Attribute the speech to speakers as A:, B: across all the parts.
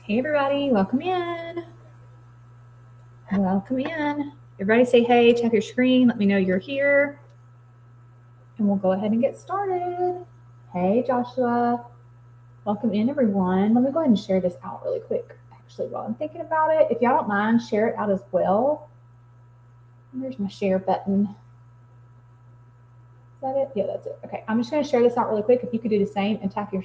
A: Hey everybody, welcome in. Welcome in. Everybody say hey, tap your screen, let me know you're here. And we'll go ahead and get started. Hey Joshua, welcome in everyone. Let me go ahead and share this out really quick. Actually, while I'm thinking about it, if y'all don't mind, share it out as well. And there's my share button. Is that it? Yeah, that's it. Okay, I'm just going to share this out really quick. If you could do the same and tap your...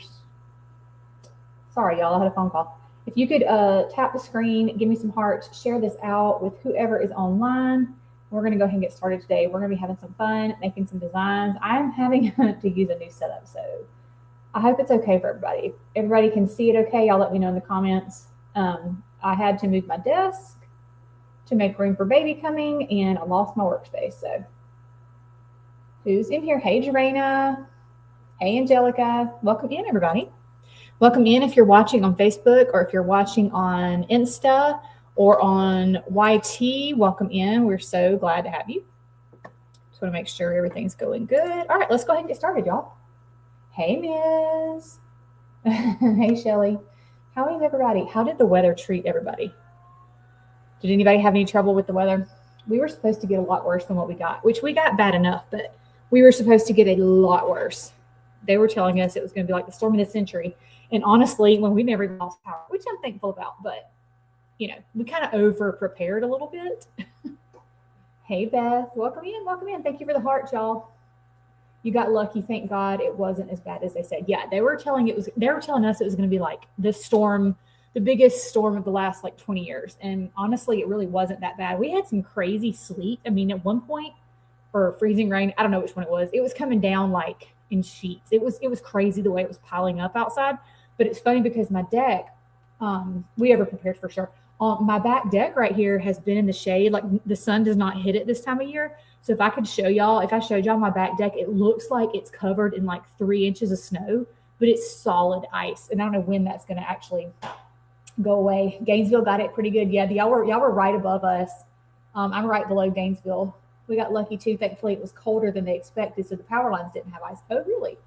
A: Sorry, y'all, I had a phone call. If you could tap the screen, give me some hearts, share this out with whoever is online. We're going to go ahead and get started today. We're going to be having some fun, making some designs. I'm having to use a new setup, so I hope it's okay for everybody. If everybody can see it okay, y'all let me know in the comments. I had to move my desk to make room for baby coming, and I lost my workspace. So who's in here? Hey, Jarena. Hey, Angelica. Welcome in, everybody. Welcome in if you're watching on Facebook or if you're watching on Insta or on YT. Welcome in. We're so glad to have you. Just want to make sure everything's going good. All right, let's go ahead and get started, y'all. Hey, Miz. Hey, Shelly. How is everybody? How did the weather treat everybody? Did anybody have any trouble with the weather? We were supposed to get a lot worse than what we got, which we got bad enough, but we were supposed to get a lot worse. They were telling us it was going to be like the storm of the century. And honestly, when we never lost power, which I'm thankful about, but we kind of over prepared a little bit. Hey Beth, welcome in, welcome in. Thank you for the heart, y'all. You got lucky, thank God it wasn't as bad as they said. Yeah, they were telling us it was going to be like this storm, the biggest storm of the last like 20 years. And honestly, it really wasn't that bad. We had some crazy sleet. I mean, at one point, or freezing rain, I don't know which one it was. It was coming down like in sheets. It was crazy the way it was piling up outside. But it's funny because my deck, we ever prepared for sure. My back deck right here has been in the shade. Like the sun does not hit it this time of year. So if I showed y'all my back deck, it looks like it's covered in like 3 inches of snow, but it's solid ice. And I don't know when that's going to actually go away. Gainesville got it pretty good. Yeah, y'all were right above us. I'm right below Gainesville. We got lucky too. Thankfully, it was colder than they expected, so the power lines didn't have ice. Oh, really?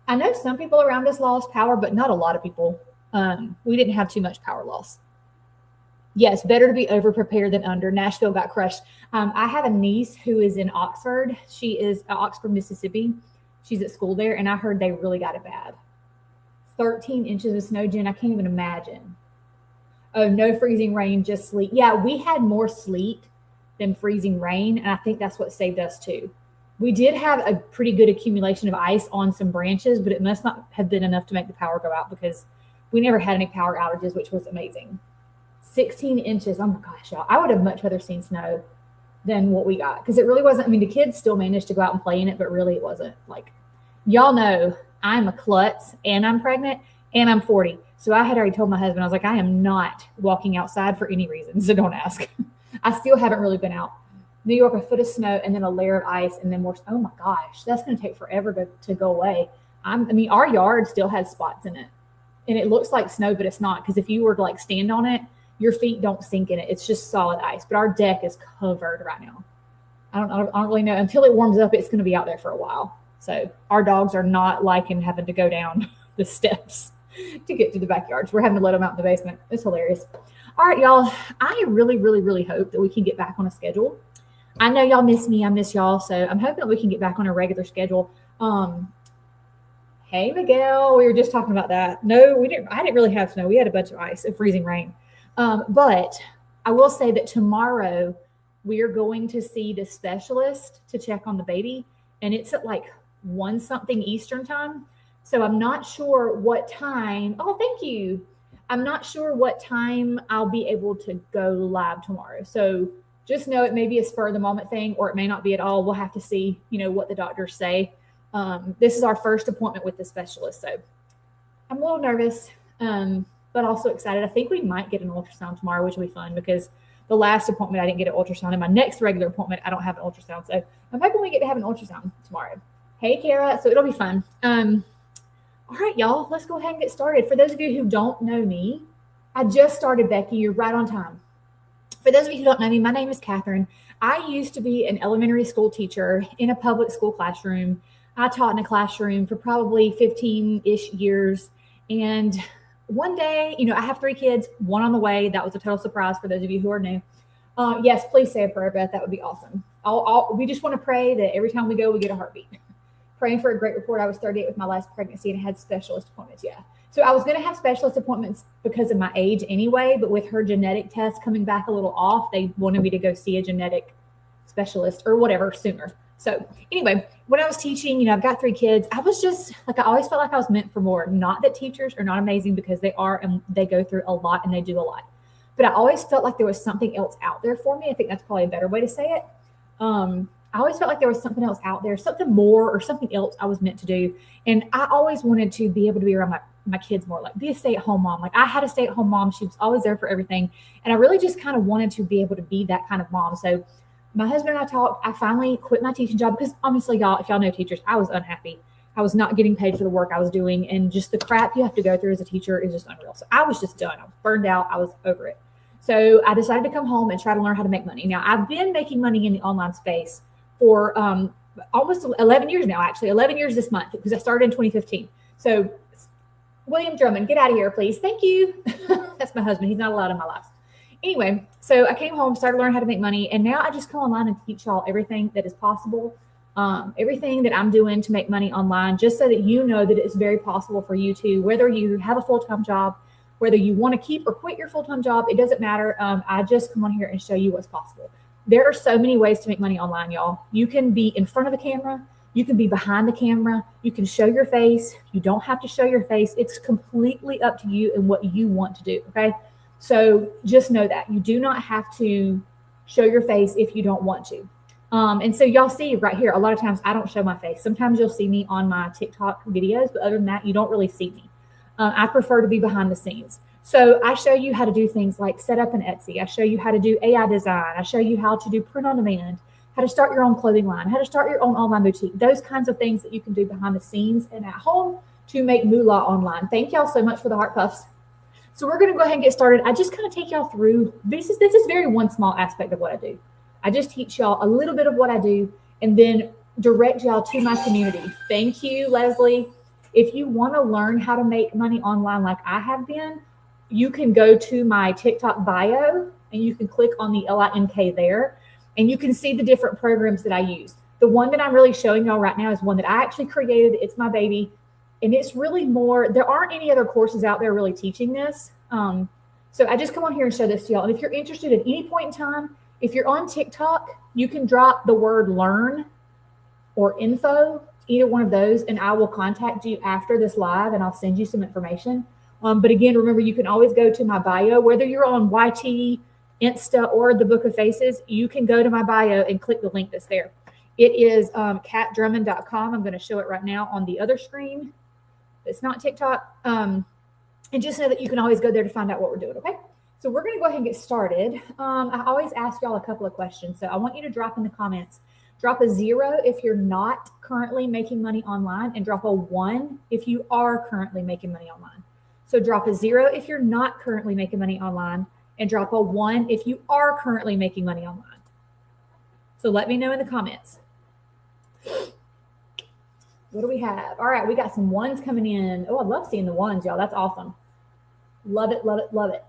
A: I know some people around us lost power, but not a lot of people. We didn't have too much power loss. Yes, better to be over prepared than under. Nashville got crushed. I have a niece who is in Oxford. She is Oxford, Mississippi. She's at school there, and I heard they really got it bad. 13 inches of snow, Jen. I can't even imagine. Oh, no freezing rain, just sleet. Yeah, we had more sleet than freezing rain, and I think that's what saved us too. We did have a pretty good accumulation of ice on some branches, but it must not have been enough to make the power go out because we never had any power outages, which was amazing. 16 inches. Oh my gosh, y'all. I would have much rather seen snow than what we got because it really wasn't. I mean, the kids still managed to go out and play in it, but really it wasn't. Like, y'all know I'm a klutz and I'm pregnant and I'm 40. So I had already told my husband, I was like, I am not walking outside for any reason. So don't ask. I still haven't really been out. New York, a foot of snow and then a layer of ice and then more. Oh my gosh, that's going to take forever to go away. Our yard still has spots in it and it looks like snow, but it's not because if you were to like stand on it, your feet don't sink in it. It's just solid ice, but our deck is covered right now. I don't really know. Until it warms up, it's going to be out there for a while. So our dogs are not liking having to go down the steps to get to the backyards. We're having to let them out in the basement. It's hilarious. All right, y'all. I really, really, really hope that we can get back on a schedule. I know y'all miss me. I miss y'all. So I'm hoping that we can get back on a regular schedule. Hey, Miguel. We were just talking about that. No, we didn't. I didn't really have snow. We had a bunch of ice and freezing rain. But I will say that tomorrow we are going to see the specialist to check on the baby. And it's at like 1 something Eastern time. So I'm not sure what time. Oh, thank you. I'm not sure what time I'll be able to go live tomorrow. So just know it may be a spur of the moment thing, or it may not be at all. We'll have to see, what the doctors say. This is our first appointment with the specialist. So I'm a little nervous, but also excited. I think we might get an ultrasound tomorrow, which will be fun because the last appointment I didn't get an ultrasound. And my next regular appointment, I don't have an ultrasound. So I'm hoping we get to have an ultrasound tomorrow. Hey, Kara. So it'll be fun. All right, y'all, let's go ahead and get started. For those of you who don't know me, I just started, Becky. You're right on time. For those of you who don't know me, my name is Catherine. I used to be an elementary school teacher in a public school classroom. I taught in a classroom for probably 15-ish years. And one day, I have 3 kids, one on the way. That was a total surprise for those of you who are new. Yes, please say a prayer, Beth. That would be awesome. We just want to pray that every time we go, we get a heartbeat. Praying for a great report. I was 38 with my last pregnancy and had specialist appointments. Yeah. So I was going to have specialist appointments because of my age anyway, but with her genetic test coming back a little off, they wanted me to go see a genetic specialist or whatever sooner. So anyway, when I was teaching, I've got 3 kids. I was just like, I always felt like I was meant for more. Not that teachers are not amazing, because they are, and they go through a lot and they do a lot. But I always felt like there was something else out there for me. I think that's probably a better way to say it. I always felt like there was something else out there, something more or something else I was meant to do. And I always wanted to be able to be around my kids more, like be a stay-at-home mom. Like I had a stay-at-home mom. She was always there for everything. And I really just kind of wanted to be able to be that kind of mom. So my husband and I talked. I finally quit my teaching job because honestly, y'all, if y'all know teachers, I was unhappy. I was not getting paid for the work I was doing. And just the crap you have to go through as a teacher is just unreal. So I was just done. I was burned out. I was over it. So I decided to come home and try to learn how to make money. Now, I've been making money in the online space for almost 11 years now, actually 11 years this month, because I started in 2015. So William Drummond, get out of here, please. Thank you. That's my husband. He's not allowed in my life. Anyway, so I came home, started learning how to make money, and now I just come online and teach y'all everything that is possible, everything that I'm doing to make money online, just so that you know that it's very possible for you to, whether you have a full-time job, whether you want to keep or quit your full-time job, it doesn't matter. I just come on here and show you what's possible. There are so many ways to make money online, y'all. You can be in front of the camera. You can be behind the camera. You can show your face. You don't have to show your face. It's completely up to you and what you want to do, okay? So just know that. You do not have to show your face if you don't want to. And so y'all see right here, a lot of times I don't show my face. Sometimes you'll see me on my TikTok videos, but other than that, you don't really see me. I prefer to be behind the scenes. So I show you how to do things like set up an Etsy. I show you how to do AI design. I show you how to do print on demand, how to start your own clothing line, how to start your own online boutique, those kinds of things that you can do behind the scenes and at home to make moolah online. Thank y'all so much for the heart puffs. So we're going to go ahead and get started. I just kind of take y'all through, this is very one small aspect of what I do. I just teach y'all a little bit of what I do and then direct y'all to my community. Thank you, Leslie. If you want to learn how to make money online like I have been, you can go to my TikTok bio and you can click on the LINK there and you can see the different programs that I use. The one that I'm really showing y'all right now is one that I actually created. It's my baby. And it's really more, there aren't any other courses out there really teaching this. So I just come on here and show this to y'all. And if you're interested at any point in time, if you're on TikTok, you can drop the word learn or info, either one of those, and I will contact you after this live and I'll send you some information. But again, remember, you can always go to my bio, whether you're on YT, Insta, or the Book of Faces, you can go to my bio and click the link that's there. It is katdrummond.com. I'm going to show it right now on the other screen. It's not TikTok. And just know that you can always go there to find out what we're doing, okay? So we're going to go ahead and get started. I always ask y'all a couple of questions. So I want you to drop in the comments. Drop a 0 if you're not currently making money online, and drop a 1 if you are currently making money online. So drop a 0 if you're not currently making money online, and drop a 1 if you are currently making money online. So let me know in the comments. What do we have? All right, we got some 1s coming in. Oh, I love seeing the 1s, y'all. That's awesome. Love it, love it, love it.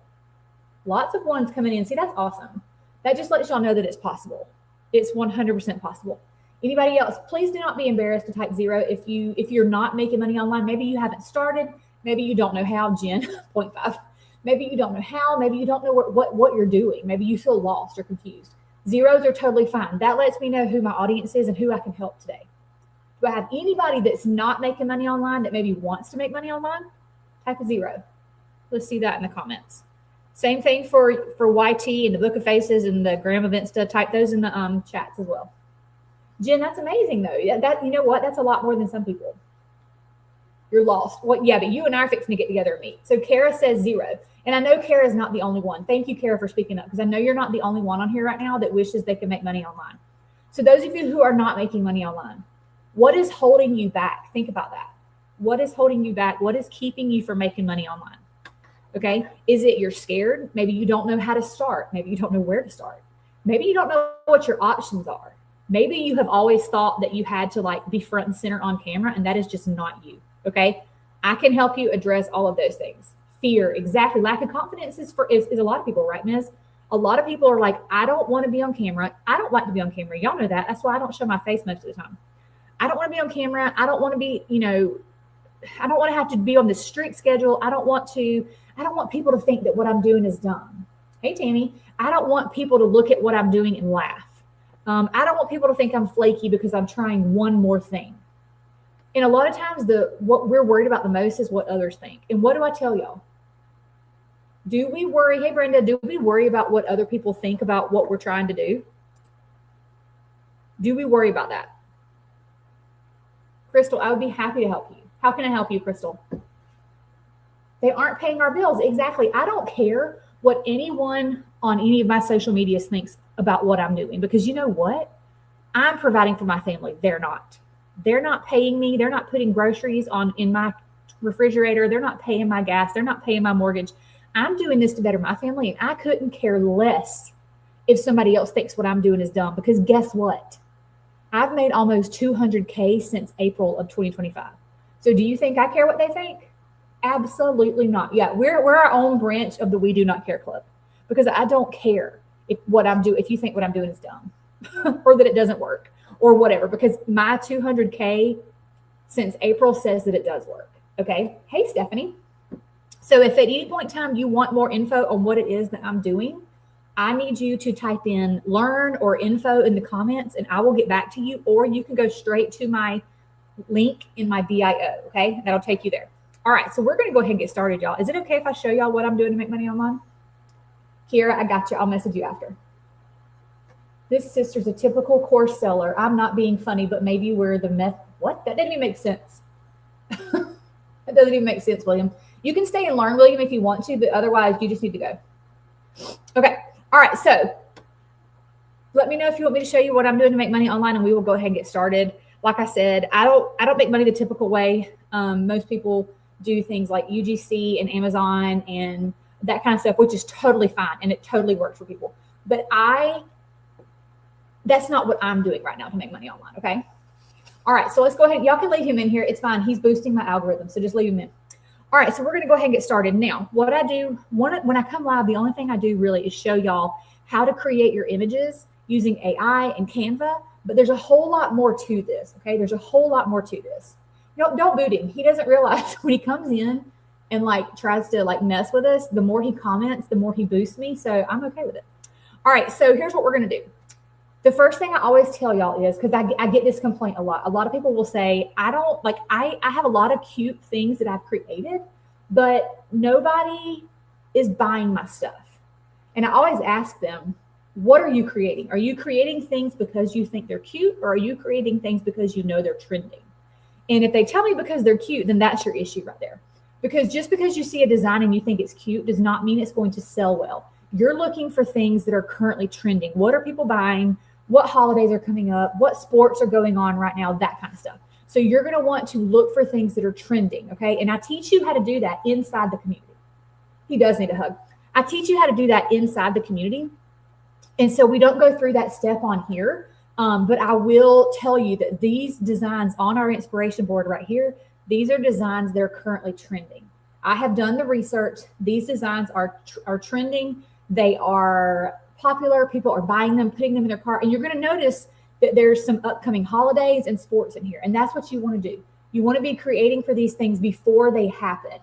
A: Lots of 1s coming in. See, that's awesome. That just lets y'all know that it's possible. It's 100% possible. Anybody else, please do not be embarrassed to type 0 if you're not making money online. Maybe you haven't started. Maybe you don't know how, Jen, 0.5. Maybe you don't know how. Maybe you don't know what you're doing. Maybe you feel lost or confused. 0s are totally fine. That lets me know who my audience is and who I can help today. Do I have anybody that's not making money online that maybe wants to make money online? Type a 0. Let's see that in the comments. Same thing for YT and the Book of Faces and the Graham of Insta. Type those in the chats as well. Jen, that's amazing though. That you know what? That's a lot more than some people. You're lost. What? Yeah, but you and I are fixing to get together and meet. So Kara says 0. And I know Kara is not the only one. Thank you, Kara, for speaking up, because I know you're not the only one on here right now that wishes they could make money online. So those of you who are not making money online, what is holding you back? Think about that. What is holding you back? What is keeping you from making money online? Okay. Is it you're scared? Maybe you don't know how to start. Maybe you don't know where to start. Maybe you don't know what your options are. Maybe you have always thought that you had to like be front and center on camera, and that is just not you. Okay. I can help you address all of those things. Fear, exactly. Lack of confidence is a lot of people, right, Miss? A lot of people are like, I don't want to be on camera. I don't like to be on camera. Y'all know that. That's why I don't show my face most of the time. I don't want to be on camera. I don't want to be, I don't want to have to be on this strict schedule. I don't want people to think that what I'm doing is dumb. Hey, Tammy, I don't want people to look at what I'm doing and laugh. I don't want people to think I'm flaky because I'm trying one more thing. And a lot of times what we're worried about the most is what others think. And what do I tell y'all? Do we worry? Hey, Brenda, do we worry about what other people think about what we're trying to do? Do we worry about that? Crystal, I would be happy to help you. How can I help you, Crystal? They aren't paying our bills. Exactly. I don't care what anyone on any of my social medias thinks about what I'm doing, because you know what? I'm providing for my family. They're not. They're not paying me. They're not putting groceries in my refrigerator. They're not paying my gas. They're not paying my mortgage. I'm doing this to better my family, and I couldn't care less if somebody else thinks what I'm doing is dumb, because guess what? I've made almost 200K since April of 2025. So do you think I care what they think? Absolutely not. Yeah, we're our own branch of the We Do Not Care Club, because I don't care if you think what I'm doing is dumb or that it doesn't work or whatever, because my 200K since April says that it does work. Okay. Hey, Stephanie. So if at any point in time you want more info on what it is that I'm doing, I need you to type in learn or info in the comments and I will get back to you, or you can go straight to my link in my bio. Okay. That'll take you there. All right. So we're going to go ahead and get started, y'all. Is it okay if I show y'all what I'm doing to make money online? Kira, I got you. I'll message you after. This sister's a typical course seller. I'm not being funny, but maybe we're the meth. What? That didn't even make sense. That doesn't even make sense, William. You can stay and learn, William, if you want to, but otherwise you just need to go. Okay. All right. So let me know if you want me to show you what I'm doing to make money online, and we will go ahead and get started. Like I said, I don't make money the typical way. Most people do things like UGC and Amazon and that kind of stuff, which is totally fine. And it totally works for people. But that's not what I'm doing right now to make money online. Okay. All right. So let's go ahead. Y'all can leave him in here. It's fine. He's boosting my algorithm. So just leave him in. All right. So we're going to go ahead and get started. Now, what I do when I come live, the only thing I do really is show y'all how to create your images using AI and Canva. But there's a whole lot more to this. Okay. There's a whole lot more to this. Don't boot him. He doesn't realize when he comes in and tries to mess with us, the more he comments, the more he boosts me. So I'm okay with it. All right. So here's what we're going to do. The first thing I always tell y'all is, because I get this complaint a lot. A lot of people will say, I have a lot of cute things that I've created, but nobody is buying my stuff. And I always ask them, what are you creating? Are you creating things because you think they're cute, or are you creating things because you know they're trending? And if they tell me because they're cute, then that's your issue right there. Because just because you see a design and you think it's cute does not mean it's going to sell well. You're looking for things that are currently trending. What are people buying? What holidays are coming up? What sports are going on right now? That kind of stuff. So you're going to want to look for things that are trending. Okay. And I teach you how to do that inside the community. He does need a hug. I teach you how to do that inside the community. And so we don't go through that step on here. But I will tell you that these designs on our inspiration board right here, these are designs that are currently trending. I have done the research. These designs are trending. They are popular. People are buying them, putting them in their cart. And you're going to notice that there's some upcoming holidays and sports in here. And that's what you want to do. You want to be creating for these things before they happen.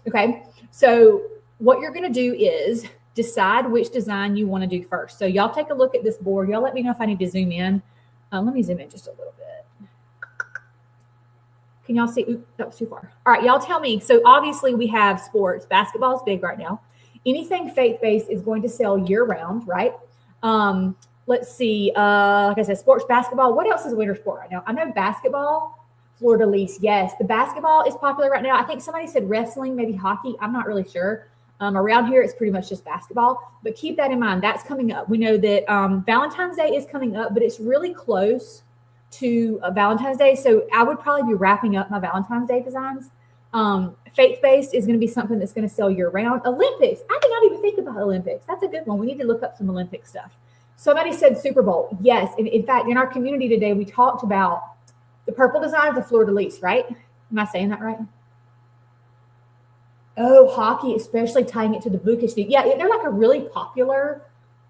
A: Okay. So what you're going to do is decide which design you want to do first. So y'all take a look at this board. Y'all let me know if I need to zoom in. Let me zoom in just a little bit. Can y'all see? Oops, that was too far. All right, y'all tell me. So obviously we have sports. Basketball is big right now. Anything faith-based is going to sell year-round, right? Let's see. Like I said, sports, basketball. What else is winter sport right now? I know basketball, fleur-de-lis. Yes, the basketball is popular right now. I think somebody said wrestling, maybe hockey. I'm not really sure. Around here, it's pretty much just basketball, but keep that in mind. That's coming up. We know that Valentine's Day is coming up, but it's really close to Valentine's Day. So I would probably be wrapping up my Valentine's Day designs. Faith-based is going to be something that's going to sell year-round. Olympics. I did not even think about Olympics. That's a good one. We need to look up some Olympic stuff. Somebody said Super Bowl. Yes. And in fact, in our community today, we talked about the purple designs of fleur-de-lis, right? Am I saying that right? Oh, hockey, especially tying it to the bookish thing. Yeah, isn't there like a really popular,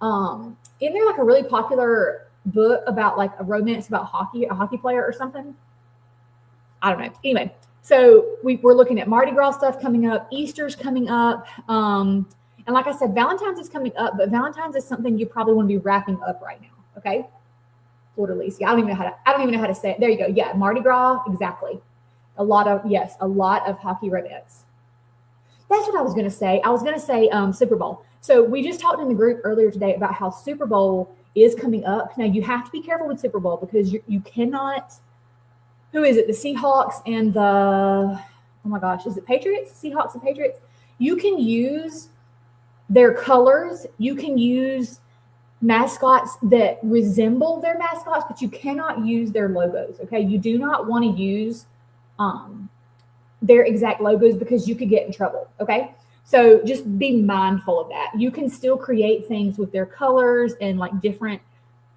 A: isn't there like a really popular book about like a romance about hockey, a hockey player or something? I don't know. Anyway, so we're looking at Mardi Gras stuff coming up, Easter's coming up. And like I said, Valentine's is coming up, but Valentine's is something you probably want to be wrapping up right now. Okay. Florida Lisi. I don't even know how to say it. There you go. Yeah. Mardi Gras. Exactly. A lot of hockey romance. That's what I was going to say. I was going to say Super Bowl. So we just talked in the group earlier today about how Super Bowl is coming up. Now you have to be careful with Super Bowl because you cannot. Who is it? The Seahawks and the, oh my gosh, is it Patriots? Seahawks and Patriots. You can use their colors. You can use mascots that resemble their mascots, but you cannot use their logos. Okay. You do not want to use their exact logos because you could get in trouble. Okay. So just be mindful of that. You can still create things with their colors and like different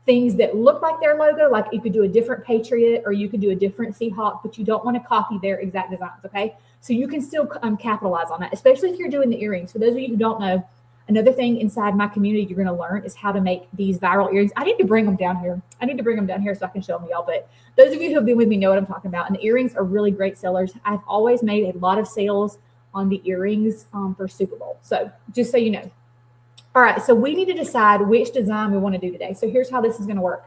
A: things that look like their logo. Like you could do a different Patriot or you could do a different Seahawk, but you don't want to copy their exact designs. Okay. So you can still capitalize on that, especially if you're doing the earrings. For those of you who don't know, another thing inside my community you're going to learn is how to make these viral earrings. I need to bring them down here. So I can show them to y'all. But those of you who have been with me know what I'm talking about. And the earrings are really great sellers. I've always made a lot of sales on the earrings for Super Bowl. So just so you know. All right. So we need to decide which design we want to do today. So here's how this is going to work.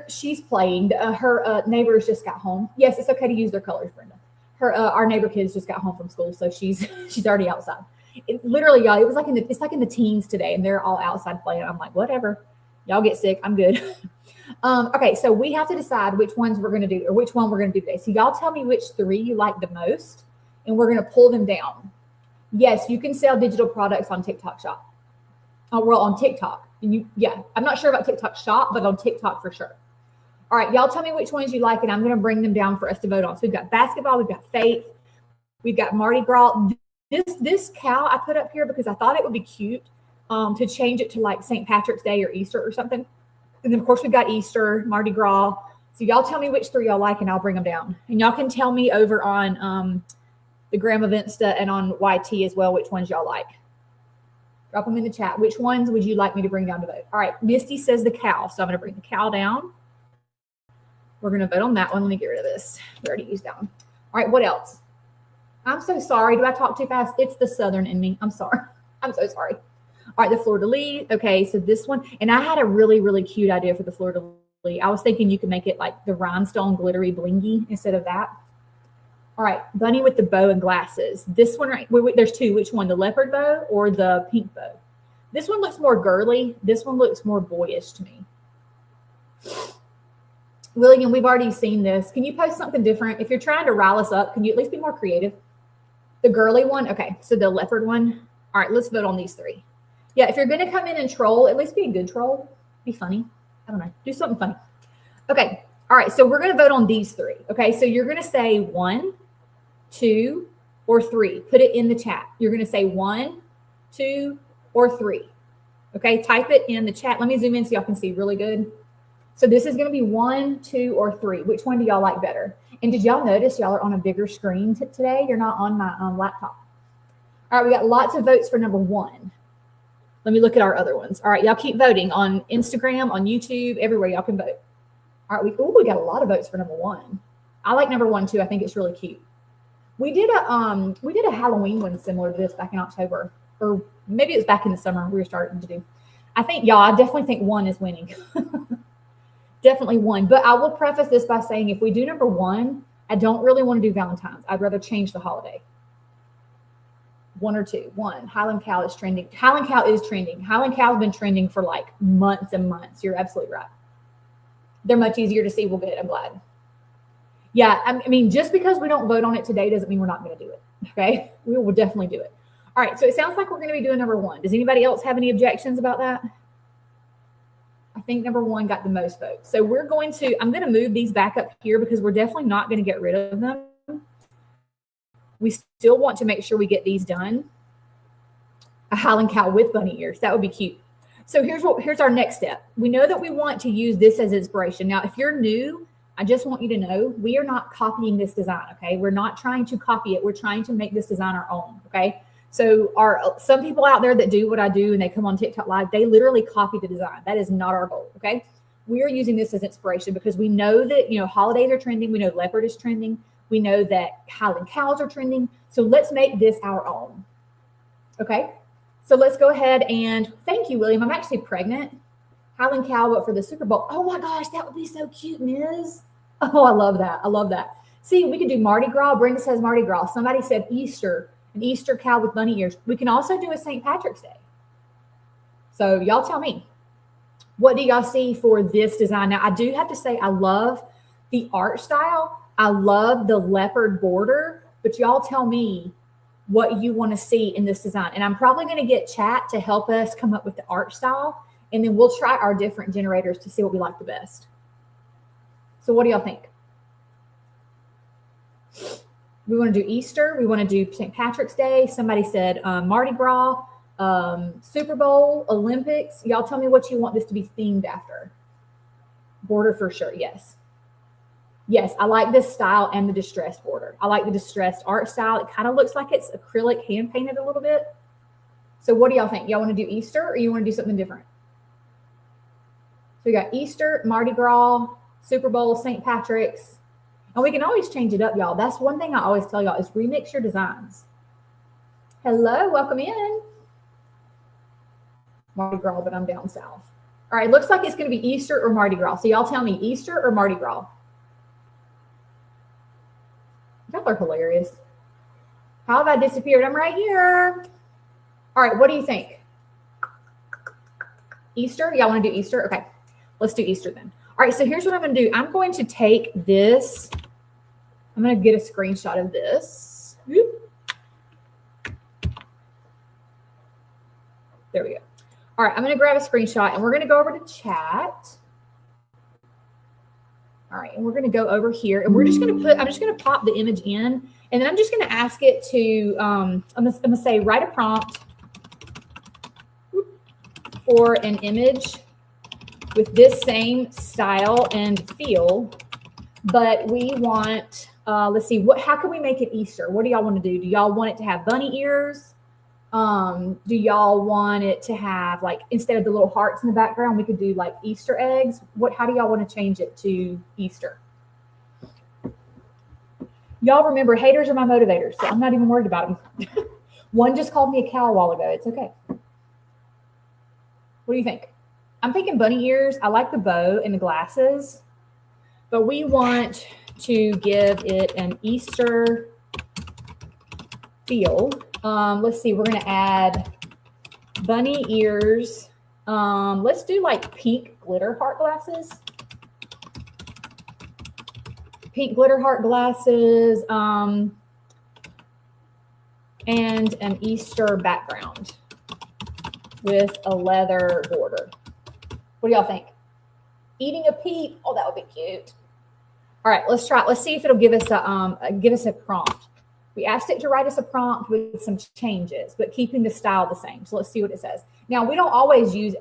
A: She's playing. Her neighbors just got home. Yes, it's okay to use their colors, Brenda. Our neighbor kids just got home from school, so she's already outside. Literally, y'all, it's like in the teens today, and they're all outside playing. I'm like, whatever, y'all get sick, I'm good. Okay, so we have to decide which ones we're going to do, or which one we're going to do today. So y'all tell me which 3 you like the most, and we're going to pull them down. Yes, you can sell digital products on TikTok Shop. Well, on TikTok, and I'm not sure about TikTok Shop, but on TikTok for sure. All right, y'all tell me which ones you like, and I'm going to bring them down for us to vote on. So we've got basketball, we've got faith, we've got Mardi Gras. This cow I put up here because I thought it would be cute to change it to like St. Patrick's Day or Easter or something. And then, of course, we've got Easter, Mardi Gras. So y'all tell me which 3 y'all like, and I'll bring them down. And y'all can tell me over on the Gram of Insta and on YT as well which ones y'all like. Drop them in the chat. Which ones would you like me to bring down to vote? All right, Misty says the cow. So I'm going to bring the cow down. We're going to vote on that one. Let me get rid of this. We already used that one. All right, what else? I'm so sorry. Do I talk too fast? It's the Southern in me. I'm sorry. I'm so sorry. All right, the fleur-de-lis. Okay, so this one. And I had a really, really cute idea for the fleur-de-lis. I was thinking you could make it like the rhinestone glittery blingy instead of that. All right, bunny with the bow and glasses. This one, right? Wait, there's 2. Which one, the leopard bow or the pink bow? This one looks more girly. This one looks more boyish to me. William, we've already seen this. Can you post something different? If you're trying to rile us up, can you at least be more creative? The girly one? Okay, so the leopard one. All right, let's vote on these 3. Yeah, if you're going to come in and troll, at least be a good troll. Be funny. I don't know. Do something funny. Okay, all right, so we're going to vote on these 3. Okay, so you're going to say 1, 2, or 3. Put it in the chat. You're going to say 1, 2, or 3. Okay, type it in the chat. Let me zoom in so y'all can see really good. So this is going to be 1, 2, or 3. Which one do y'all like better? And did y'all notice y'all are on a bigger screen today? You're not on my laptop. All right, we got lots of votes for number 1. Let me look at our other ones. All right, y'all keep voting on Instagram, on YouTube, everywhere y'all can vote. All right, we got a lot of votes for number 1. I like number 1 too. I think it's really cute. We did a Halloween one similar to this back in October, or maybe it was back in the summer we were starting to do. I definitely think 1 is winning. Definitely 1. But I will preface this by saying if we do number 1, I don't really want to do Valentine's. I'd rather change the holiday. 1 or 2. 1. Highland Cow is trending. Highland Cow is trending. Highland Cow has been trending for like months and months. You're absolutely right. They're much easier to see. Well, good. I'm glad. Yeah, I mean, just because we don't vote on it today doesn't mean we're not going to do it. Okay? We will definitely do it. All right, so it sounds like we're going to be doing number 1. Does anybody else have any objections about that? I think number 1 got the most votes. So I'm going to move these back up here because we're definitely not going to get rid of them. We still want to make sure we get these done. A Highland Cow with bunny ears. That would be cute. So here's our next step. We know that we want to use this as inspiration. Now, if you're new, I just want you to know we are not copying this design, okay? We're not trying to copy it. We're trying to make this design our own, okay? So some people out there that do what I do and they come on TikTok Live, they literally copy the design. That is not our goal, okay? We are using this as inspiration because we know that, holidays are trending. We know leopard is trending. We know that Highland cows are trending. So let's make this our own, okay? So let's go ahead and thank you, William. I'm actually pregnant. Highland cow, but for the Super Bowl. Oh my gosh, that would be so cute, Ms. Oh, I love that. I love that. See, we could do Mardi Gras. Brenda says Mardi Gras. Somebody said Easter, an Easter cow with bunny ears. We can also do a St. Patrick's Day. So y'all tell me, what do y'all see for this design? Now, I do have to say I love the art style. I love the leopard border, but y'all tell me what you want to see in this design. And I'm probably going to get chat to help us come up with the art style. And then we'll try our different generators to see what we like the best. So what do y'all think? We want to do Easter. We want to do St. Patrick's Day. Somebody said Mardi Gras, Super Bowl, Olympics. Y'all tell me what you want this to be themed after. Border for sure, yes. Yes, I like this style and the distressed border. I like the distressed art style. It kind of looks like it's acrylic hand painted a little bit. So what do y'all think? Y'all want to do Easter or you want to do something different? So we got Easter, Mardi Gras, Super Bowl, St. Patrick's. And we can always change it up, y'all. That's one thing I always tell y'all is remix your designs. Hello, welcome in. Mardi Gras, but I'm down south. All right, looks like it's going to be Easter or Mardi Gras. So y'all tell me Easter or Mardi Gras. Y'all are hilarious. How have I disappeared? I'm right here. All right, what do you think? Easter? Y'all want to do Easter? Okay. Let's do Easter then. All right, so here's what I'm going to do. I'm going to take this. I'm going to get a screenshot of this. There we go. All right, I'm going to grab a screenshot, and we're going to go over to chat. All right, and we're going to go over here, and we're just going to I'm just going to pop the image in, and then I'm just going to ask it to, I'm going to say, write a prompt for an image with this same style and feel, but we want, let's see, how can we make it Easter? What do y'all want to do? Do y'all want it to have bunny ears? Do y'all want it to have, like, instead of the little hearts in the background, we could do like Easter eggs? How do y'all want to change it to Easter? Y'all remember, haters are my motivators, so I'm not even worried about them. One just called me a cow a while ago. It's okay. What do you think? I'm thinking bunny ears. I like the bow and the glasses, but we want to give it an Easter feel. Let's see, we're going to add bunny ears. Let's do like pink glitter heart glasses. Pink glitter heart glasses, and an Easter background with a leather border. What do y'all think? Eating a peep. Oh, that would be cute. All right, let's try it. Let's see if it'll give us a prompt. We asked it to write us a prompt with some changes, but keeping the style the same. So let's see what it says. Now, we don't always use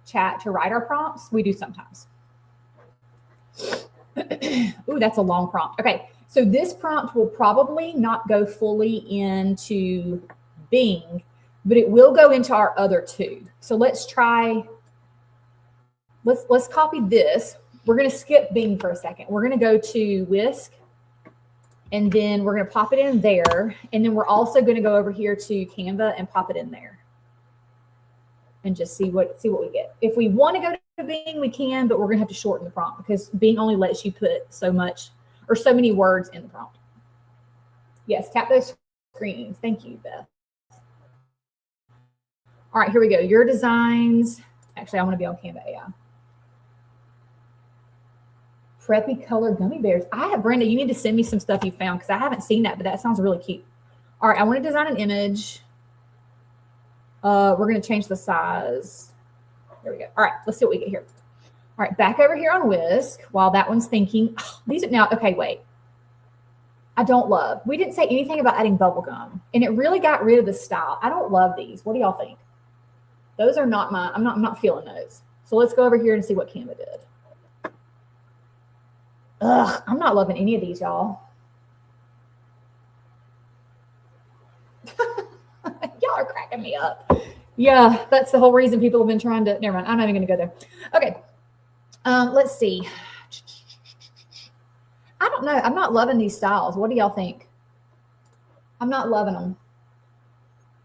A: chat to write our prompts. We do sometimes. Ooh, that's a long prompt. Okay, so this prompt will probably not go fully into Bing, but it will go into our other two. So let's try. Let's copy this. We're going to skip Bing for a second. We're going to go to Whisk, and then we're going to pop it in there. And then we're also going to go over here to Canva and pop it in there and just see what we get. If we want to go to Bing, we can, but we're going to have to shorten the prompt because Bing only lets you put so much or so many words in the prompt. Yes, tap those screens. Thank you, Beth. All right, here we go. Your designs. Actually, I want to be on Canva AI. Preppy color gummy bears. Brenda, you need to send me some stuff you found because I haven't seen that, but that sounds really cute. All right, I want to design an image. We're going to change the size. There we go. All right, let's see what we get here. All right, back over here on Whisk while that one's thinking. Oh, these are now, okay, wait. I don't love. We didn't say anything about adding bubble gum, and it really got rid of the style. I don't love these. What do y'all think? Those are not mine. I'm not feeling those. So let's go over here and see what Canva did. Ugh, I'm not loving any of these, y'all. Y'all are cracking me up. Yeah, that's the whole reason people have been trying to. Never mind. I'm not even going to go there. Okay. Let's see. I don't know. I'm not loving these styles. What do y'all think? I'm not loving them.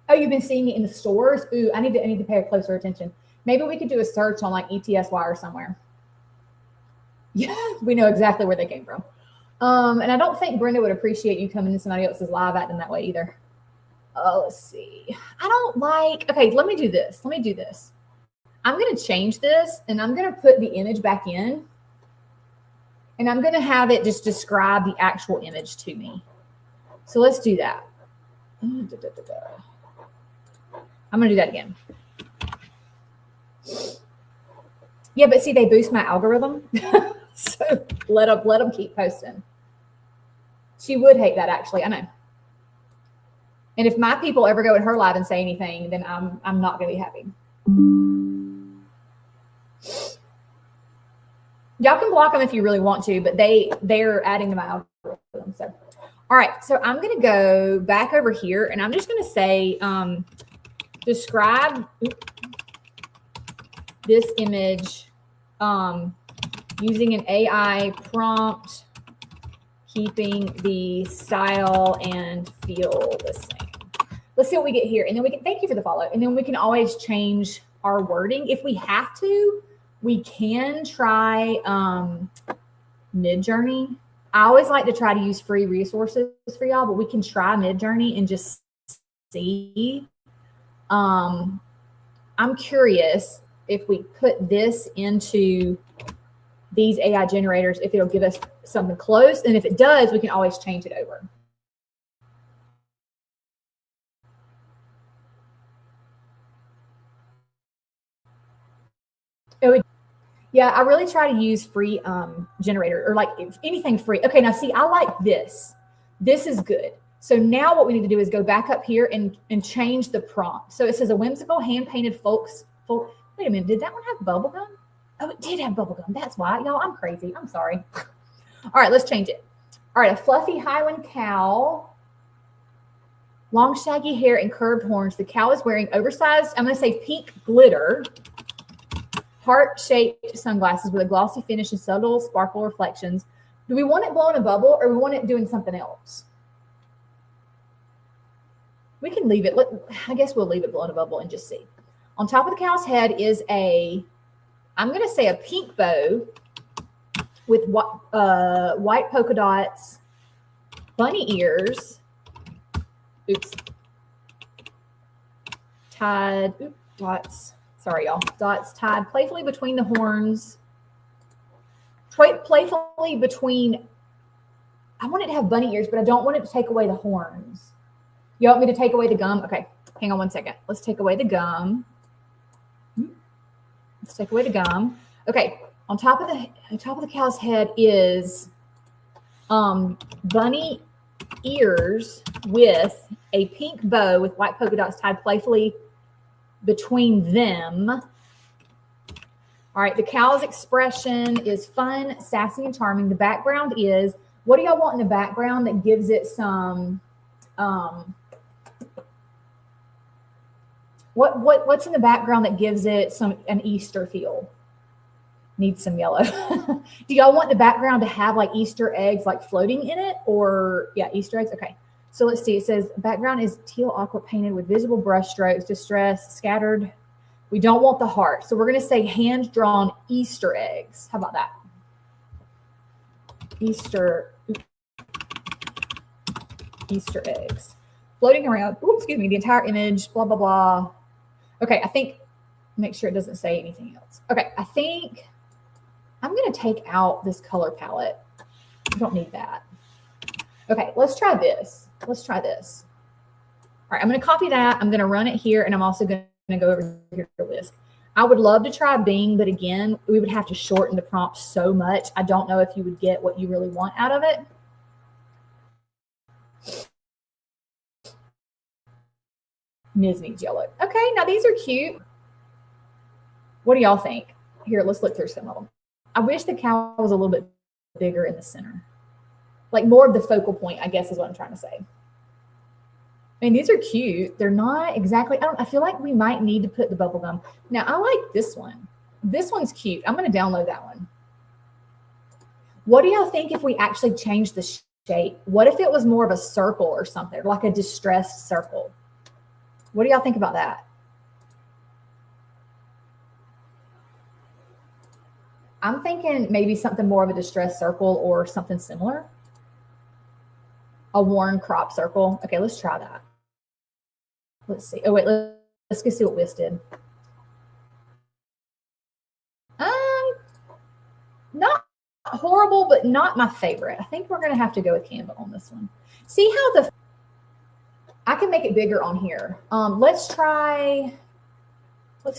A: Oh, you've been seeing it in the stores? Ooh, I need to pay closer attention. Maybe we could do a search on like ETSY or somewhere. Yeah, we know exactly where they came from. And I don't think Brenda would appreciate you coming to somebody else's live acting that way either. Let's see. I don't like. Okay, let me do this. I'm going to change this and I'm going to put the image back in. And I'm going to have it just describe the actual image to me. So let's do that. I'm going to do that again. Yeah, but see, they boost my algorithm. So let them keep posting. She would hate that, actually. I know. And if my people ever go in her live and say anything, then I'm not going to be happy. Y'all can block them if you really want to, but they're adding to my algorithm. So, all right. So I'm going to go back over here, and I'm just going to say, describe this image using an AI prompt, keeping the style and feel the same. Let's see what we get here. And then we can, thank you for the follow. And then we can always change our wording. If we have to, we can try Midjourney. I always like to try to use free resources for y'all, but we can try Midjourney and just see. I'm curious if we put this into these AI generators, if it'll give us something close. And if it does, we can always change it over. Yeah, I really try to use free generator or like anything free. Okay, now see, I like this. This is good. So now what we need to do is go back up here and change the prompt. So it says a whimsical hand-painted folks. Wait a minute, did that one have bubblegum? Oh, it did have bubblegum. That's why. Y'all, I'm crazy. I'm sorry. All right, let's change it. All right, a fluffy Highland cow. Long shaggy hair and curved horns. The cow is wearing oversized, I'm going to say pink glitter, heart-shaped sunglasses with a glossy finish and subtle sparkle reflections. Do we want it blowing a bubble or we want it doing something else? We can leave it. I guess we'll leave it blowing a bubble and just see. On top of the cow's head is I'm going to say a pink bow with white polka dots, bunny ears, dots tied playfully between the horns, playfully between, I want it to have bunny ears, but I don't want it to take away the horns. You want me to take away the gum? Okay, hang on one second. Let's take away the gum. Let's take away the gum. Okay, on top of the cow's head is bunny ears with a pink bow with white polka dots tied playfully between them. All right, the cow's expression is fun, sassy, and charming. The background is, what do y'all want in the background that gives it some what's in the background that gives it an Easter feel? Needs some yellow. Do y'all want the background to have like Easter eggs like floating in it, or yeah, Easter eggs? Okay. So let's see. It says background is teal aqua painted with visible brush strokes, distress, scattered. We don't want the heart. So we're going to say hand-drawn Easter eggs. How about that? Easter eggs. Floating around. Ooh, excuse me. The entire image, blah, blah, blah. Okay, I think, make sure it doesn't say anything else. Okay, I think I'm going to take out this color palette. I don't need that. Okay, let's try this. All right, I'm going to copy that. I'm going to run it here, and I'm also going to go over here to Lisk. I would love to try Bing, but again, we would have to shorten the prompt so much. I don't know if you would get what you really want out of it. Ms. needs yellow. Okay, now these are cute. What do y'all think? Here, let's look through some of them. I wish the cow was a little bit bigger in the center. Like more of the focal point, I guess is what I'm trying to say. I mean, these are cute. They're not exactly, I feel like we might need to put the bubble gum. Now, I like this one. This one's cute. I'm going to download that one. What do y'all think if we actually change the shape? What if it was more of a circle or something, like a distressed circle? What do y'all think about that? I'm thinking maybe something more of a distressed circle or something similar. A worn crop circle. Okay, let's try that. Let's see. Oh, wait, let's go see what Wiz did. Not horrible, but not my favorite. I think we're going to have to go with Canva on this one. See how I can make it bigger on here. Let's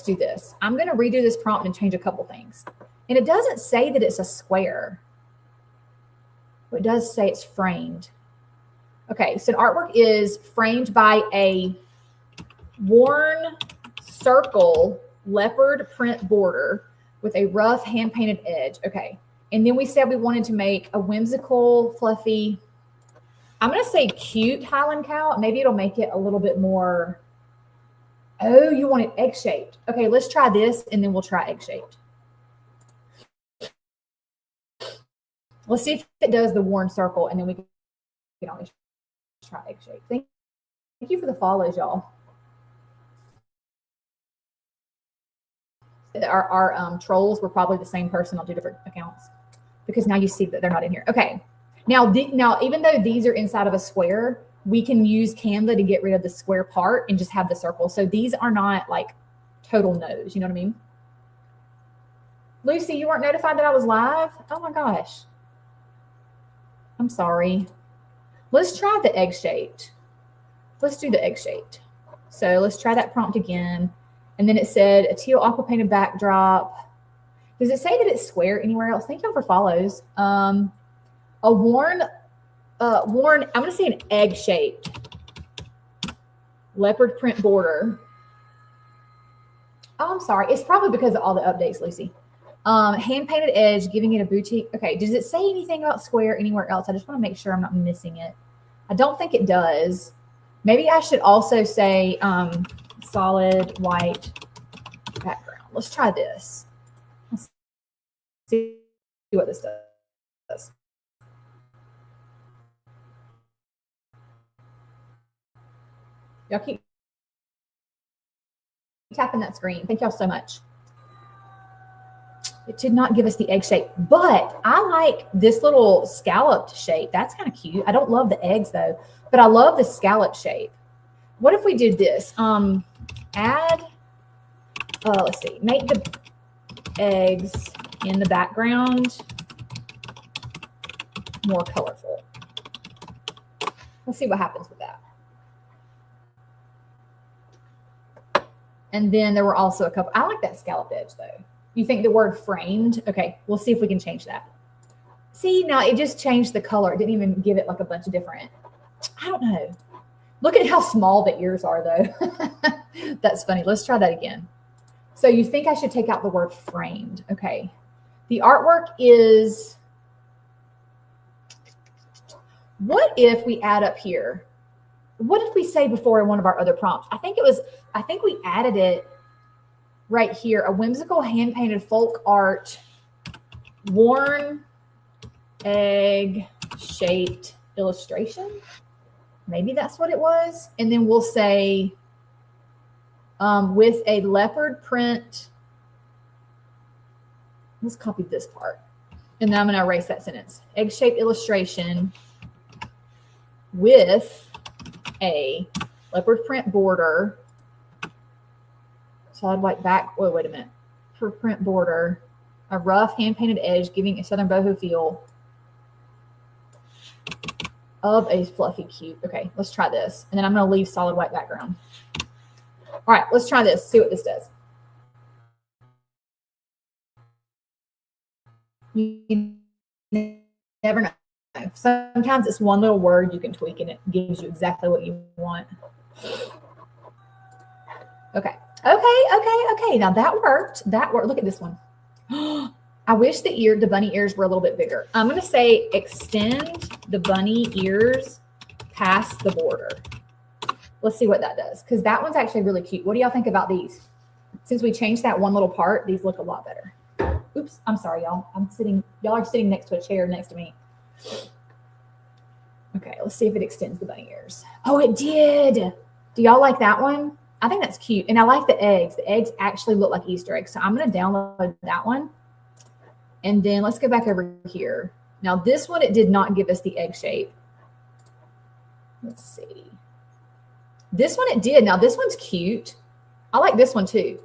A: do this. I'm going to redo this prompt and change a couple things. And it doesn't say that it's a square. It does say it's framed. Okay, so an artwork is framed by a worn circle leopard print border with a rough hand-painted edge. Okay, and then we said we wanted to make a whimsical, fluffy, I'm going to say cute Highland cow. Maybe it'll make it a little bit more, oh, you want it egg-shaped. Okay, let's try this, and then we'll try egg-shaped. Let's see if it does the worn circle, and then we can always try egg-shaped. Thank you for the follows, y'all. Our trolls were probably the same person on two different accounts, because now you see that they're not in here. Okay. Now, even though these are inside of a square, we can use Canva to get rid of the square part and just have the circle. So these are not like total no's. You know what I mean? Lucy, you weren't notified that I was live? Oh my gosh. I'm sorry. Let's try the egg-shaped. Let's do the egg-shaped. So let's try that prompt again. And then it said a teal aqua painted backdrop. Does it say that it's square anywhere else? Thank y'all for follows. A worn, I'm going to say an egg-shaped leopard print border. Oh, I'm sorry. It's probably because of all the updates, Lucy. Hand-painted edge, giving it a boutique. Okay, does it say anything about square anywhere else? I just want to make sure I'm not missing it. I don't think it does. Maybe I should also say solid white background. Let's try this. Let's see what this does. Y'all keep tapping that screen. Thank y'all so much. It did not give us the egg shape, but I like this little scalloped shape. That's kind of cute. I don't love the eggs though, but I love the scallop shape. What if we did this? Add, let's see, make the eggs in the background more colorful. Let's see what happens with that. And then there were also a couple, I like that scallop edge though. You think the word framed? Okay, we'll see if we can change that. See, now it just changed the color. It didn't even give it like a bunch of different, I don't know. Look at how small the ears are though. That's funny. Let's try that again. So you think I should take out the word framed. Okay. The artwork is, what if we add up here? What did we say before in one of our other prompts? I think we added it right here. A whimsical hand-painted folk art, worn egg-shaped illustration. Maybe that's what it was. And then we'll say with a leopard print. Let's copy this part. And then I'm going to erase that sentence. Egg-shaped illustration with a leopard print border, solid white back. Oh, wait a minute. For print border, a rough hand-painted edge giving a southern boho feel of a fluffy cute. Okay, let's try this. And then I'm going to leave solid white background. All right, let's try this. See what this does. You never know. Sometimes it's one little word you can tweak and it gives you exactly what you want. Okay. Okay. Now that worked. That worked. Look at this one. I wish the bunny ears were a little bit bigger. I'm going to say extend the bunny ears past the border. Let's see what that does, because that one's actually really cute. What do y'all think about these? Since we changed that one little part, these look a lot better. Oops, I'm sorry, y'all. Y'all are sitting next to a chair next to me. Okay, let's see if it extends the bunny ears. Oh, it did. Do y'all like that one? I think that's cute. And I like the eggs. The eggs actually look like Easter eggs. So I'm going to download that one. And then let's go back over here. Now this one, it did not give us the egg shape. Let's see. This one it did. Now this one's cute. I like this one too.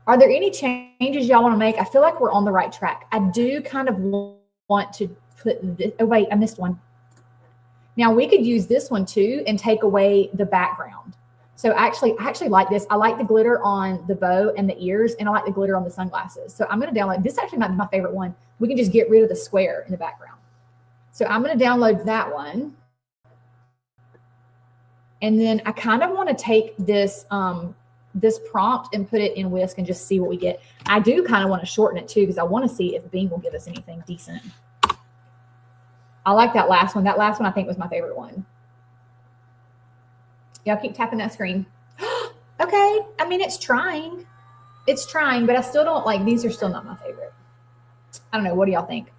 A: Are there any changes y'all want to make? I feel like we're on the right track. I do kind of want to put this. Oh wait, I missed one. Now we could use this one too and take away the background. So I actually like this. I like the glitter on the bow and the ears, and I like the glitter on the sunglasses. So I'm going to download this. Actually might be my favorite one. We can just get rid of the square in the background. So I'm going to download that one. And then I kind of want to take this this prompt and put it in Whisk and just see what we get. I do kind of want to shorten it too, because I want to see if Bing will give us anything decent. I like that last one. That last one I think was my favorite one. Y'all keep tapping that screen. Okay. I mean, it's trying. It's trying, but I still don't like, these are still not my favorite. I don't know. What do y'all think?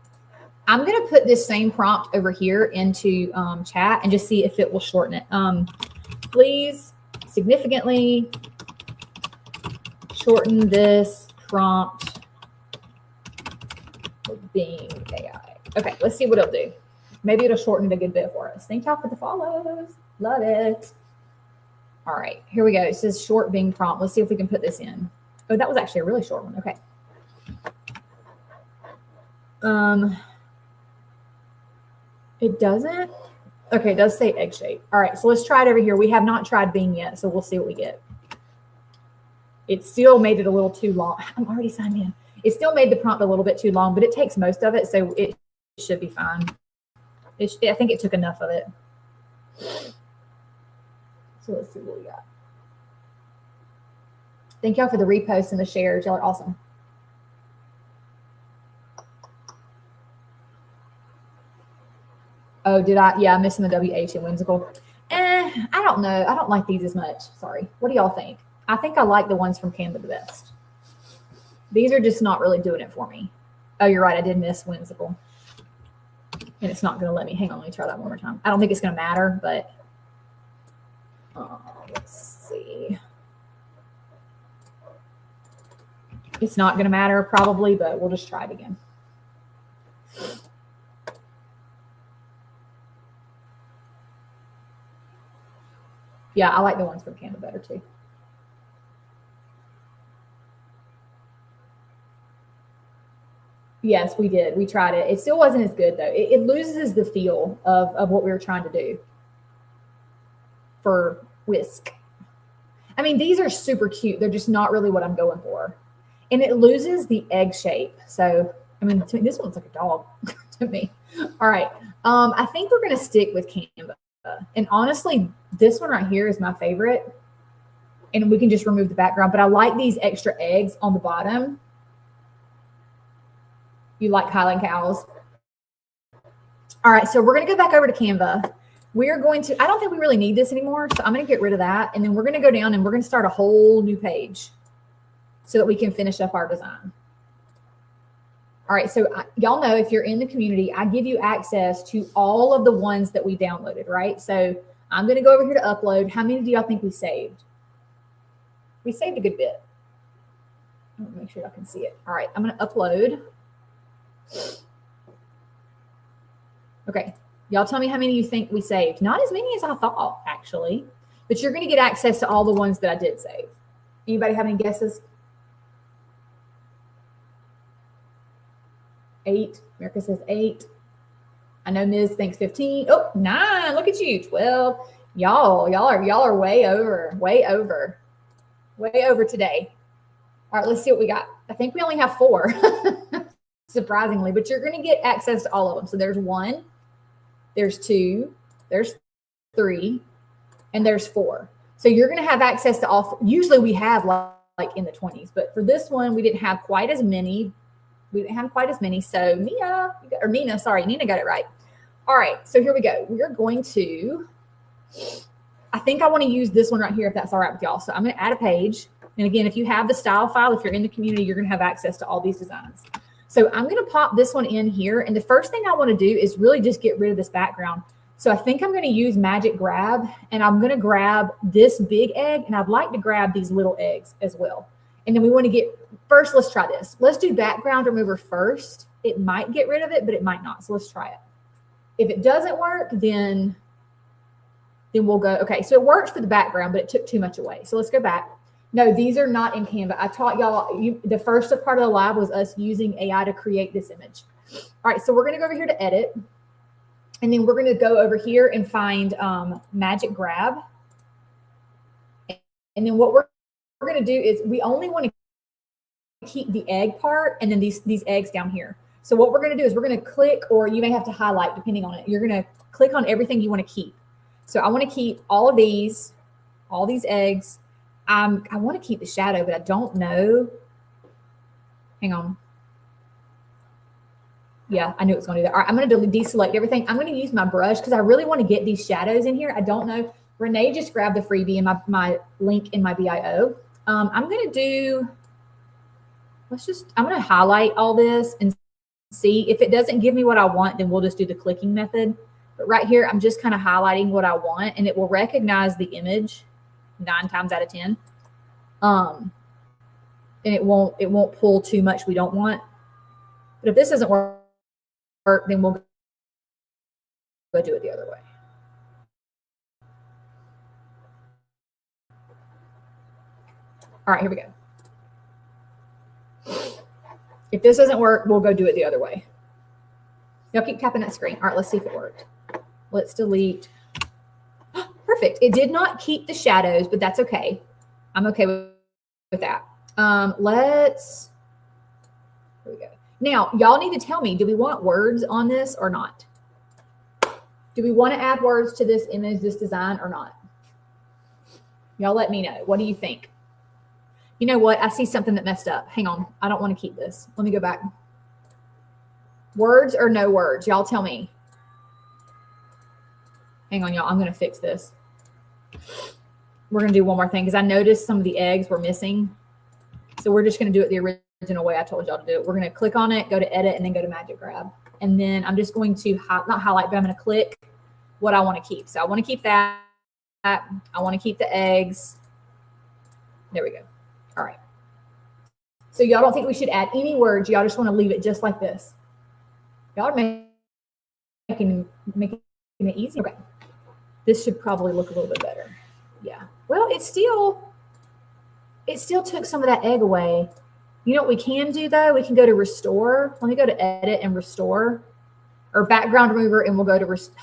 A: I'm going to put this same prompt over here into chat and just see if it will shorten it. Please significantly shorten this prompt for Bing AI. Okay, let's see what it'll do. Maybe it'll shorten it a good bit for us. Thank y'all for the follows. Love it. All right, here we go. It says short Bing prompt. Let's see if we can put this in. Oh, that was actually a really short one. Okay. It doesn't. Okay, it does say egg shape. All right, so let's try it over here. We have not tried Bing yet, so we'll see what we get. It still made it a little too long. I'm already signed in. It still made the prompt a little bit too long, but it takes most of it, so it should be fine. I think it took enough of it. So let's see what we got. Thank y'all for the reposts and the shares. Y'all are awesome. Oh, did I? Yeah, I'm missing the WH in whimsical. I don't know. I don't like these as much. Sorry. What do y'all think? I think I like the ones from Canva the best. These are just not really doing it for me. Oh, you're right. I did miss whimsical. And it's not going to let me. Hang on. Let me try that one more time. I don't think it's going to matter, but let's see. It's not going to matter probably, but we'll just try it again. Yeah, I like the ones from Canva better too. Yes, we did. We tried it. It still wasn't as good though. It loses the feel of what we were trying to do for Whisk. I mean, these are super cute. They're just not really what I'm going for. And it loses the egg shape. So, I mean, to me, this one's like a dog to me. All right. I think we're going to stick with Canva. And honestly, this one right here is my favorite. And we can just remove the background. But I like these extra eggs on the bottom. You like Highland cows. All right, so we're going to go back over to Canva. We're going to, I don't think we really need this anymore. So I'm going to get rid of that. And then we're going to go down and we're going to start a whole new page so that we can finish up our design. All right, so y'all know if you're in the community, I give you access to all of the ones that we downloaded, right? So I'm going to go over here to upload. How many do y'all think we saved? We saved a good bit. I'm going to make sure y'all can see it. All right, I'm going to upload. Okay, y'all tell me how many you think we saved. Not as many as I thought, actually. But you're going to get access to all the ones that I did save. Anybody have any guesses? 8. America says 8. I know Ms. thinks 15. Oh, 9. Look at you. 12. Y'all are way over today. All right, let's see what we got. I think we only have 4. Surprisingly, but you're going to get access to all of them. So there's 1, there's 2, there's 3, and there's 4. So you're going to have access to all. Usually we have like in the 20s, but for this one, we didn't have quite as many. We didn't have quite as many. So Nina, sorry, Nina got it right. All right, so here we go. We're going to, I think I want to use this one right here if that's all right with y'all. So I'm going to add a page. And again, if you have the style file, if you're in the community, you're going to have access to all these designs. So I'm going to pop this one in here. And the first thing I want to do is really just get rid of this background. So I think I'm going to use Magic Grab, and I'm going to grab this big egg, and I'd like to grab these little eggs as well. And then we want to get, first, let's try this. Let's do background remover first. It might get rid of it, but it might not. So let's try it. If it doesn't work, then we'll go, okay, so it worked for the background, but it took too much away. So let's go back. No, these are not in Canva. I taught y'all, the first part of the lab was us using AI to create this image. All right, so we're going to go over here to edit. And then we're going to go over here and find Magic Grab. And then what we're going to do is we only want to keep the egg part and then these eggs down here. So what we're going to do is we're going to click, or you may have to highlight depending on it. You're going to click on everything you want to keep. So I want to keep all these eggs. I want to keep the shadow, but I don't know. Hang on. Yeah, I knew it was going to do that. All right, I'm going to deselect everything. I'm going to use my brush because I really want to get these shadows in here. I don't know. Renee just grabbed the freebie and my link in my bio. I'm going to do, I'm going to highlight all this and see. If it doesn't give me what I want, then we'll just do the clicking method. But right here, I'm just kind of highlighting what I want, and it will recognize the image 9 times out of 10. And it won't pull too much we don't want. But if this doesn't work, then we'll go do it the other way. All right, here we go. If this doesn't work, we'll go do it the other way. Y'all keep tapping that screen. All right, let's see if it worked. Let's delete. Perfect. It did not keep the shadows, but that's okay. I'm okay with that. Here we go. Now, y'all need to tell me, do we want words on this or not? Do we want to add words to this image, this design, or not? Y'all let me know. What do you think? You know what? I see something that messed up. Hang on. I don't want to keep this. Let me go back. Words or no words? Y'all tell me. Hang on, y'all. I'm going to fix this. We're going to do one more thing because I noticed some of the eggs were missing. So we're just going to do it the original way I told y'all to do it. We're going to click on it, go to edit, and then go to Magic Grab. And then I'm just going to, not highlight, but I'm going to click what I want to keep. So I want to keep that. I want to keep the eggs. There we go. All right. So y'all don't think we should add any words. Y'all just want to leave it just like this. Y'all are making it easy. Okay. This should probably look a little bit better. Yeah. Well, it still took some of that egg away. You know what we can do though? We can go to restore. Let me go to edit and restore, or background remover, and we'll go to restore.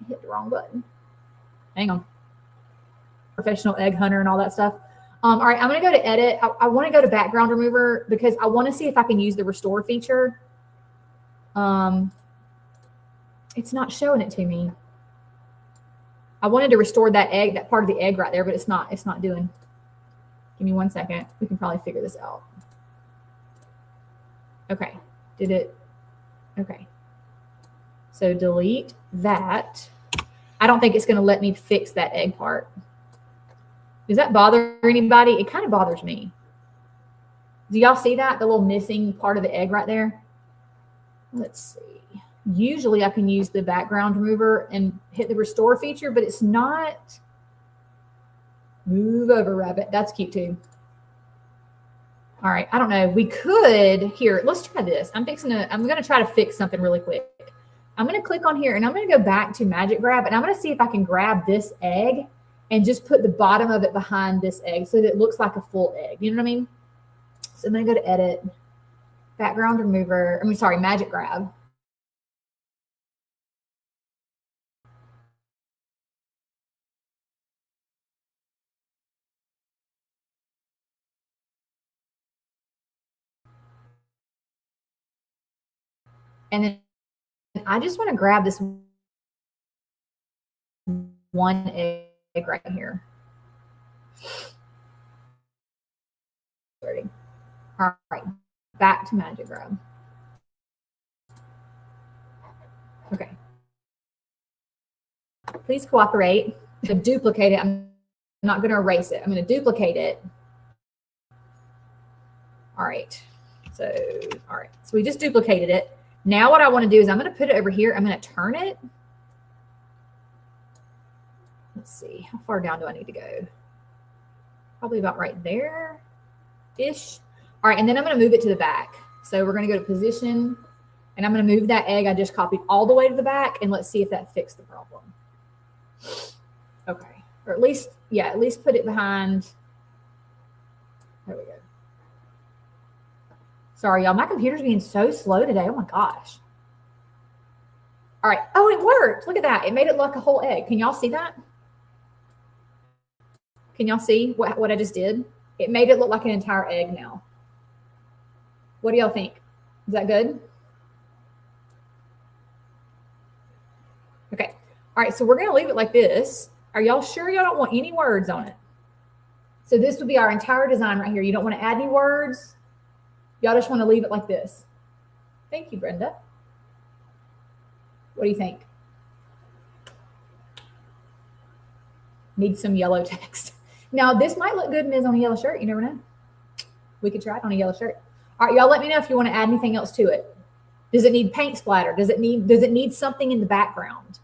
A: I hit the wrong button. Hang on. Professional egg hunter and all that stuff. All right, I'm going to go to edit. I want to go to background remover because I want to see if I can use the restore feature. It's not showing it to me. I wanted to restore that egg, that part of the egg right there, but it's not doing. Give me 1 second. We can probably figure this out. Okay. Did it? Okay. So delete that. I don't think it's going to let me fix that egg part. Does that bother anybody? It kind of bothers me. Do y'all see that? The little missing part of the egg right there? Let's see. Usually I can use the background remover and hit the restore feature, but it's not. Move over, rabbit. That's cute too. All right. I don't know. We could here. Let's try this. I'm going to try to fix something really quick. I'm going to click on here and I'm going to go back to Magic Grab and I'm going to see if I can grab this egg and just put the bottom of it behind this egg so that it looks like a full egg. You know what I mean? So I'm going to go to edit, background remover. Magic Grab. And then I just want to grab this one egg right here. All right, back to Magic Grab. Okay. Please cooperate to duplicate it. I'm not going to erase it. I'm going to duplicate it. All right. So we just duplicated it. Now what I want to do is I'm going to put it over here. I'm going to turn it. Let's see. How far down do I need to go? Probably about right there-ish. All right. And then I'm going to move it to the back. So we're going to go to position, and I'm going to move that egg I just copied all the way to the back, and let's see if that fixed the problem. Okay. Or at least, yeah, at least put it behind. There we go. Sorry, y'all. My computer's being so slow today. Oh, my gosh. All right. Oh, it worked. Look at that. It made it look like a whole egg. Can y'all see that? Can y'all see what I just did? It made it look like an entire egg now. What do y'all think? Is that good? Okay. All right. So we're going to leave it like this. Are y'all sure y'all don't want any words on it? So this would be our entire design right here. You don't want to add any words. Y'all just want to leave it like this. Thank you, Brenda. What do you think? Need some yellow text. Now, this might look good, Ms. on a yellow shirt. You never know. We could try it on a yellow shirt. All right, y'all let me know if you want to add anything else to it. Does it need paint splatter? Does it need something in the background?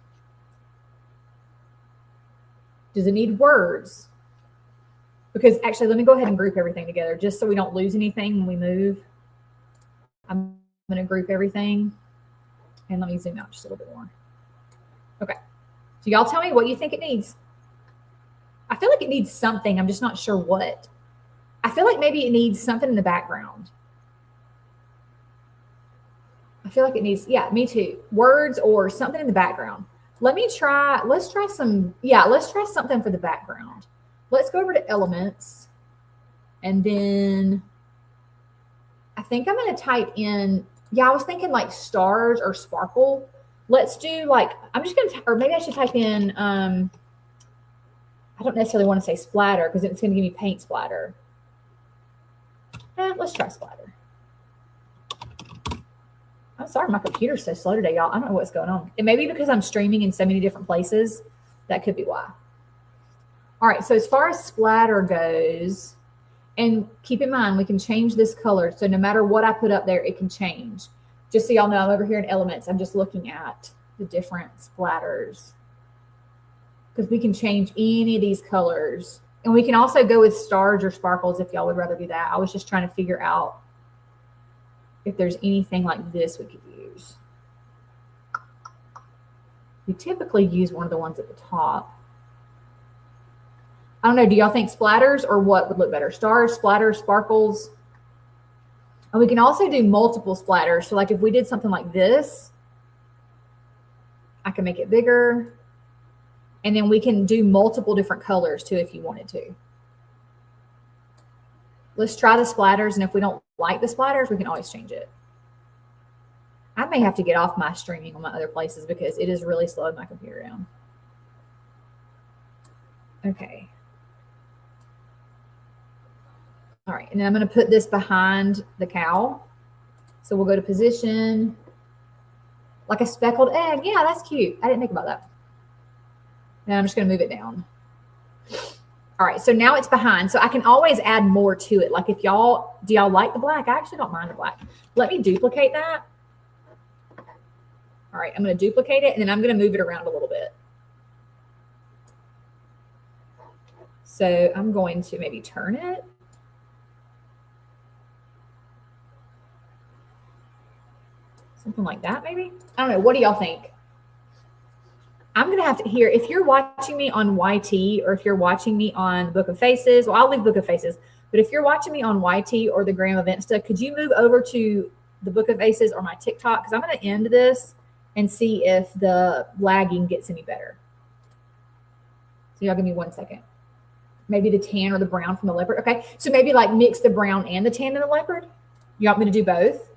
A: Does it need words? Because actually, let me go ahead and group everything together just so we don't lose anything when we move. I'm going to group everything. And let me zoom out just a little bit more. Okay. So y'all tell me what you think it needs. I feel like it needs something. I'm just not sure what. I feel like maybe it needs something in the background. I feel like it needs, yeah, me too. Words or something in the background. let's try something for the background. Let's go over to elements. And then I think I'm going to type in, I was thinking like stars or sparkle. Let's do like, I'm just going to, or maybe I should type in, I don't necessarily want to say splatter because it's going to give me paint splatter. Let's try splatter. I'm sorry, my computer's so slow today, y'all. I don't know what's going on. It may be because I'm streaming in so many different places. That could be why. All right, so as far as splatter goes, and keep in mind, we can change this color. So no matter what I put up there, it can change. Just so y'all know, I'm over here in elements. I'm just looking at the different splatters because we can change any of these colors. And we can also go with stars or sparkles if y'all would rather do that. I was just trying to figure out if there's anything like this we could use. We typically use one of the ones at the top. I don't know. Do y'all think splatters or what would look better? Stars, splatters, sparkles. And we can also do multiple splatters. So like if we did something like this, I can make it bigger. And then we can do multiple different colors too if you wanted to. Let's try the splatters. And if we don't like the splatters, we can always change it. I may have to get off my streaming on my other places because it is really slowing my computer down. Okay. All right, and then I'm going to put this behind the cow. So we'll go to position, like a speckled egg. Yeah, that's cute. I didn't think about that. And I'm just going to move it down. All right, so now it's behind. So I can always add more to it. Like if y'all, do y'all like the black? I actually don't mind the black. Let me duplicate that. All right, I'm going to duplicate it, and then I'm going to move it around a little bit. So I'm going to maybe turn it. Something like that, maybe. I don't know. What do y'all think? I'm going to have to hear, if you're watching me on YT or if you're watching me on Book of Faces, well, I'll leave Book of Faces, but if you're watching me on YT or the Gram of Insta, could you move over to the Book of Faces or my TikTok? Because I'm going to end this and see if the lagging gets any better. So y'all give me 1 second. Maybe the tan or the brown from the leopard. Okay, so maybe like mix the brown and the tan in the leopard. You want me to do both?